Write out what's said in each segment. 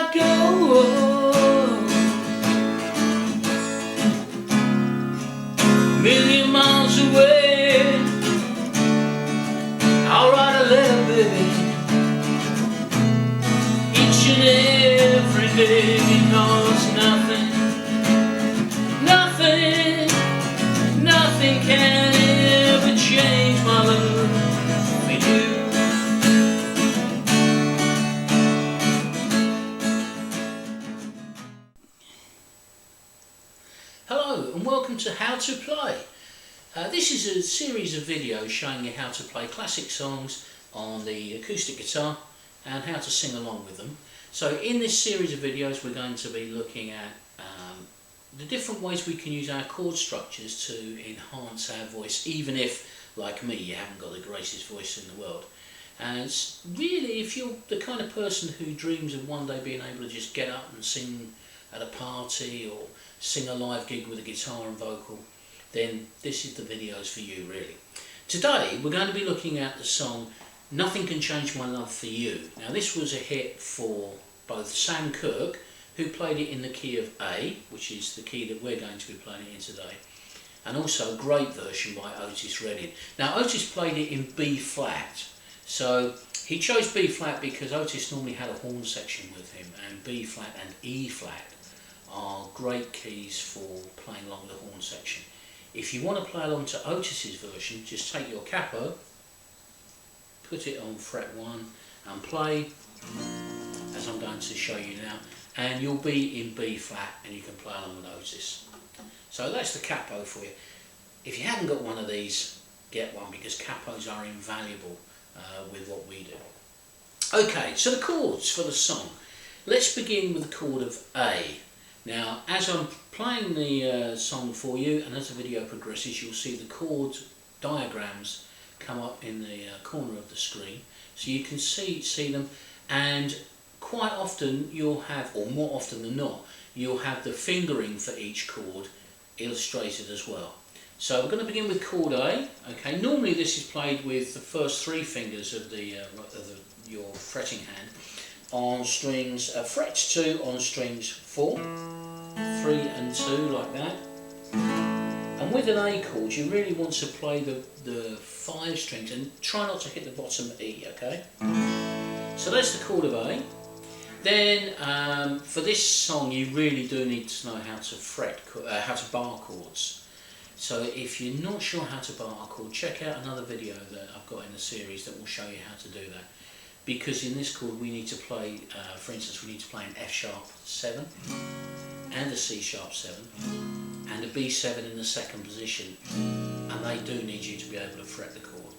I go, million miles away, I'll write a letter, baby, each and every day, because nothing can ever change my love for you. Hello and welcome to How to Play. This is a series of videos showing you how to play classic songs on the acoustic guitar and how to sing along with them. So in this series of videos we're going to be looking at the different ways we can use our chord structures to enhance our voice, even if, like me, you haven't got the greatest voice in the world. And really, if you're the kind of person who dreams of one day being able to just get up and sing at a party or sing a live gig with a guitar and vocal, then this is the videos for you, really. Today we're going to be looking at the song Nothing Can Change My Love for You. Now this was a hit for both Sam Cooke, who played it in the key of A, which is the key that we're going to be playing it in today, and also a great version by Otis Redding. Now Otis played it in B flat, so he chose B flat because Otis normally had a horn section with him, and B flat and E flat are great keys for playing along the horn section. If you want to play along to Otis's version, just take your capo, put it on fret 1 and play as I'm going to show you now, and you'll be in B flat and you can play along with Otis. So that's the capo for you. If you haven't got one of these, get one, because capos are invaluable with what we do. Okay, so the chords for the song. Let's begin with the chord of A. Now, as I'm playing the song for you, and as the video progresses, you'll see the chord diagrams come up in the corner of the screen, so you can see them, and quite often you'll have, or more often than not, you'll have the fingering for each chord illustrated as well. So we're going to begin with chord A. Okay, normally this is played with the first 3 fingers of your fretting hand on strings, frets 2 on strings 4, 3 and 2 like that. And with an A chord you really want to play the 5 strings and try not to hit the bottom E, okay? So that's the chord of A. Then for this song you really do need to know how to bar chords. So if you're not sure how to bar a chord, check out another video that I've got in the series that will show you how to do that. Because in this chord we need to play, for instance, we need to play an F sharp 7 and a C sharp 7 and a B7 in the second position, and they do need you to be able to fret the chord.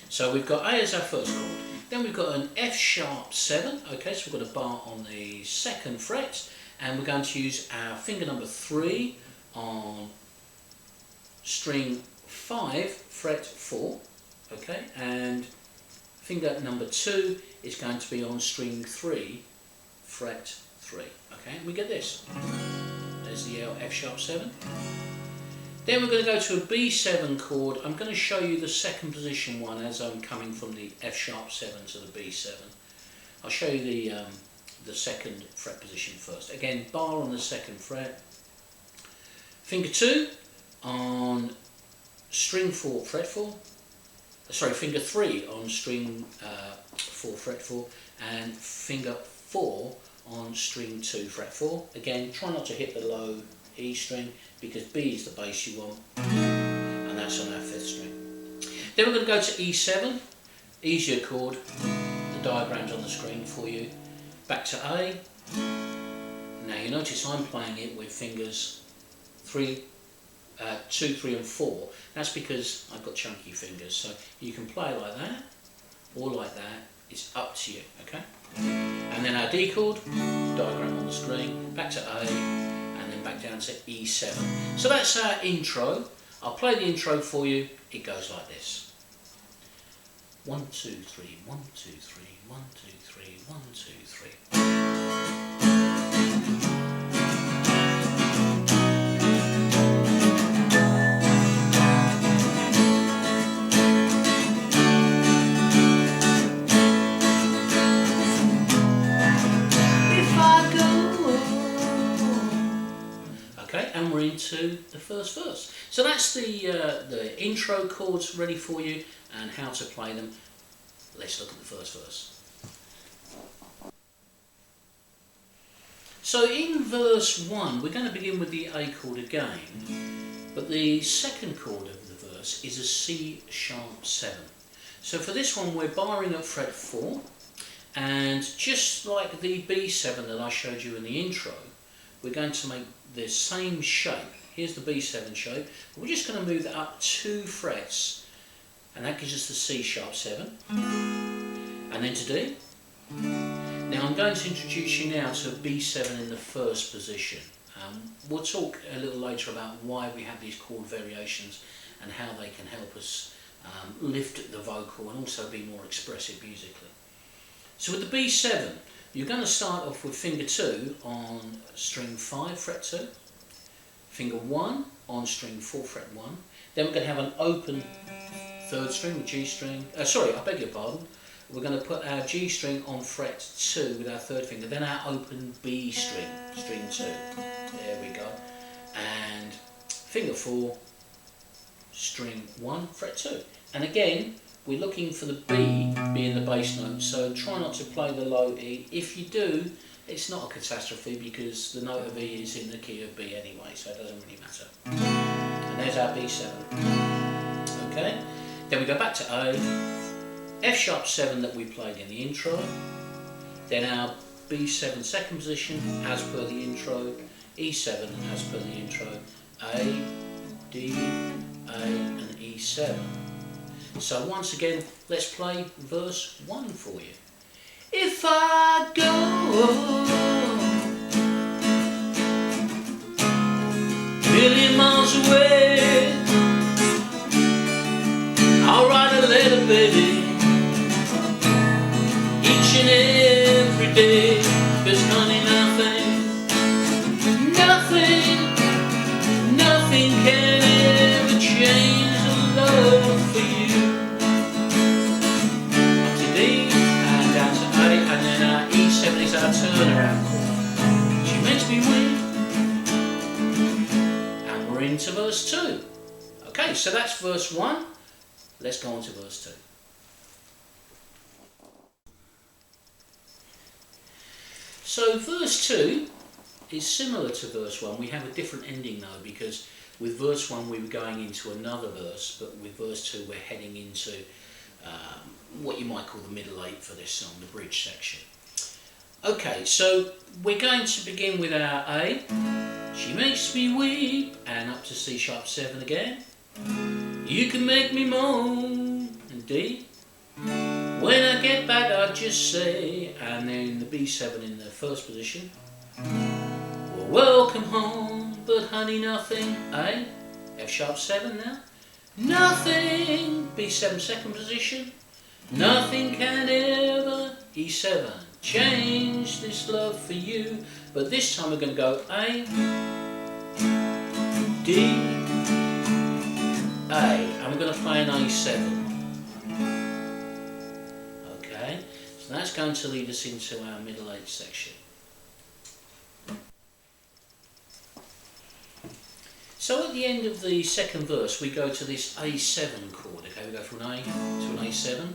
So we've got A as our first chord, then we've got an F sharp 7, okay, so we've got a bar on the 2nd fret, and we're going to use our finger number 3 on string 5, fret 4, okay, and finger number 2 is going to be on string 3, fret 3, okay, and we get this. There's the F sharp 7. Then we're going to go to a B7 chord. I'm going to show you the second position one as I'm coming from the F sharp 7 to the B7. I'll show you the second fret position first. Again, bar on the 2nd fret, finger 2 on string 4, fret 4, sorry, finger 3 on string 4, fret 4, and finger 4 on string 2, fret 4. Again, try not to hit the low E string, because B is the bass you want, and that's on our 5th string. Then we're going to go to E7, easier chord, the diagram's on the screen for you. Back to A. Now you notice I'm playing it with fingers 2, 3 and 4. That's because I've got chunky fingers, so you can play like that or like that, it's up to you, okay? And then our D chord, diagram on the screen, back to A, and then back down to E7. So that's our intro. I'll play the intro for you. It goes like this. 1, 2, 3, 1, 2, 3, 1, 2, 3, 1, 2, 3. If I Okay, and we're into the first verse. So that's the intro chords ready for you and how to play them. Let's look at the first verse. So in verse 1, we're going to begin with the A chord again, but the second chord of the verse is a C sharp 7. So for this one, we're barring at fret 4, and just like the B7 that I showed you in the intro, we're going to make the same shape. Here's the B7 shape. We're just going to move that up 2 frets, and that gives us the C sharp 7, and then to D. Now I'm going to introduce you now to B7 in the first position. We'll talk a little later about why we have these chord variations and how they can help us lift the vocal and also be more expressive musically. So with the B7, you're going to start off with finger 2 on string 5 fret 2, finger 1 on string 4 fret 1, then we're going to have an open 3rd string with G string, sorry, I beg your pardon, we're going to put our G string on fret 2 with our 3rd finger, then our open B string, string 2, there we go, and finger 4, string 1 fret 2, and again we're looking for the B being the bass note, so try not to play the low E. If you do, it's not a catastrophe because the note of E is in the key of B anyway, so it doesn't really matter. And there's our B7. Okay, then we go back to A, F sharp 7 that we played in the intro, then our B7 second position as per the intro, E7 as per the intro, A, D, A and E7. So once again, let's play verse 1 for you. If I go a million miles away, I'll write a letter, baby, each and every day, 'cause honey, nothing can ever change the love for you. Up to D and down to A, and then our E7 is our turnaround chord. She makes me weep, and we're into verse 2. Okay, so that's verse 1. Let's go on to verse 2. So verse 2 is similar to verse 1. We have a different ending though, because with verse 1 we were going into another verse, but with verse 2 we're heading into what you might call the middle 8 for this song, the bridge section. Okay, so we're going to begin with our A. She makes me weep, and up to C sharp 7 again. You can make me moan, and D. When I get back I'll just say, and then the B7 in the first position. Well, welcome home, but honey nothing, A, F sharp 7 now. Nothing, B7 second position. Nothing can ever, E7, change this love for you. But this time we're going to go A, D, A, and we're going to play an A7. So that's going to lead us into our middle 8 section. So at the end of the second verse we go to this A7 chord. Okay, we go from an A to an A7.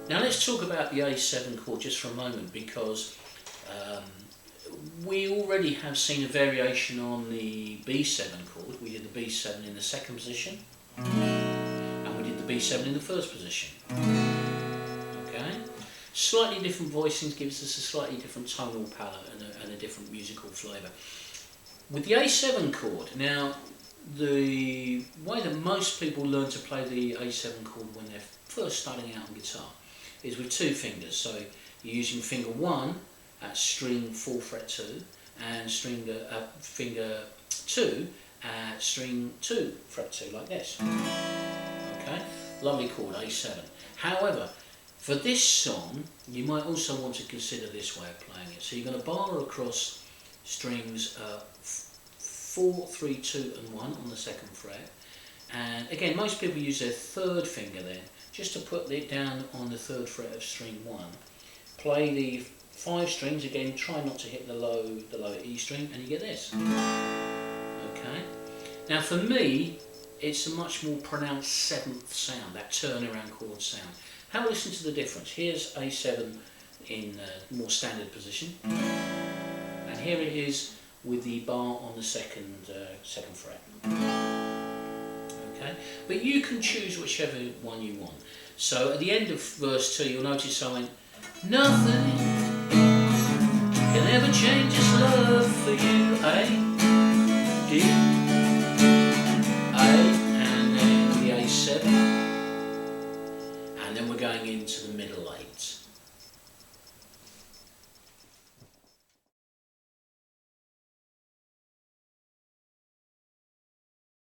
Now let's talk about the A7 chord just for a moment, because we already have seen a variation on the B7 chord. We did the B7 in the second position, and we did the B7 in the first position. Slightly different voicings gives us a slightly different tonal palette and a different musical flavour. With the A7 chord, now the way that most people learn to play the A7 chord when they're first starting out on guitar is with 2 fingers. So you're using finger 1 at string 4 fret 2 and finger 2 at string 2 fret 2 like this. Okay, lovely chord, A7. However, for this song, you might also want to consider this way of playing it. So you're going to bar across strings 4, 3, 2 and 1 on the second fret. And again, most people use their 3rd finger then, just to put it down on the 3rd fret of string 1. Play the 5 strings again. Try not to hit the lower E string, and you get this. Okay. Now for me, it's a much more pronounced 7th sound, that turnaround chord sound. Have a listen to the difference. Here's A7 in more standard position, and here it is with the bar on the second fret. Okay, but you can choose whichever one you want. So at the end of verse 2, you'll notice I went, nothing can ever change this love for you. A, D, A, and then the A7, and then we're going into the middle A.